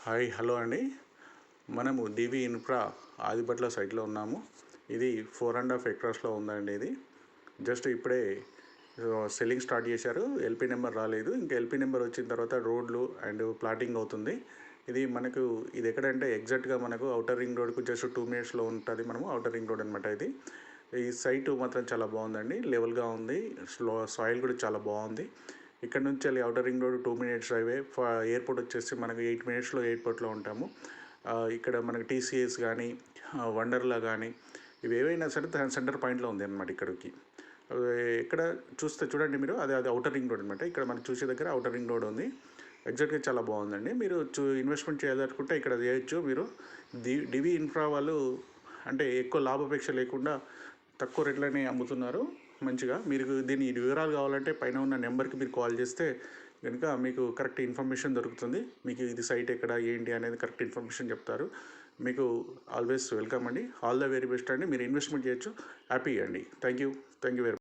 Hi hello అండి. మనము డివి infra Adibatla సైట్లో ఉన్నాము. ఇది 4.5 ఎకరాస్లో ఉందండి. ఇది జస్ట్ ఇప్పుడే సెల్లింగ్ స్టార్ట్ చేశారు. ఎల్పి నెంబర్ రాలేదు. ఇంకా ఎల్పి నెంబర్ వచ్చిన తర్వాత రోడ్లు అండ్ ప్లాటింగ్ అవుతుంది. ఇది ఎక్కడంటే ఎగ్జాక్ట్గా మనకు ఔటర్ రింగ్ రోడ్కు జస్ట్ 2 మినిట్స్లో ఉంటుంది. మనము ఔటర్ రింగ్ రోడ్ అనమాట. ఈ సైటు మాత్రం చాలా బాగుందండి. లెవెల్గా ఉంది. సాయిల్ కూడా చాలా బాగుంది. ఇక్కడ నుంచి వెళ్ళి ఔటర్ రింగ్ రోడ్ 2 మినిట్స్ డ్రైవే. ఎయిర్పోర్ట్ వచ్చేసి మనకు 8 మినిట్స్లో ఎయిర్పోర్ట్లో ఉంటాము. ఇక్కడ మనకి టీసీఎస్ కానీ వండర్లా కానీ ఇవి ఏవైనా సరే సెంటర్ పాయింట్లో ఉంది అనమాట. ఇక్కడికి ఇక్కడ చూస్తే చూడండి మీరు, అది ఔటర్ రింగ్ రోడ్ అనమాట. ఇక్కడ మనం చూసే దగ్గర ఔటర్ రింగ్ రోడ్ ఉంది. ఎగ్జాక్ట్గా చాలా బాగుందండి. మీరు ఇన్వెస్ట్మెంట్ చేయాలనుకుంటే ఇక్కడ చేయొచ్చు. మీరు డివి ఇన్ఫ్రా వాళ్ళు అంటే ఎక్కువ లాభాపేక్ష లేకుండా తక్కువ రేట్లనే అమ్ముతున్నారు మంచిగా. మీరు దీని వివరాలు కావాలంటే పైన ఉన్న నెంబర్కి మీరు కాల్ చేస్తే కనుక మీకు కరెక్ట్ ఇన్ఫర్మేషన్ దొరుకుతుంది. మీకు ఇది సైట్ ఎక్కడ ఏంటి అనేది కరెక్ట్ ఇన్ఫర్మేషన్ చెప్తారు. మీకు ఆల్వేస్ వెల్కమ్ అండి. ఆల్ ద వెరీ బెస్ట్ అండి. మీరు ఇన్వెస్ట్మెంట్ చేయొచ్చు. హ్యాపీ అండి. Thank you very much.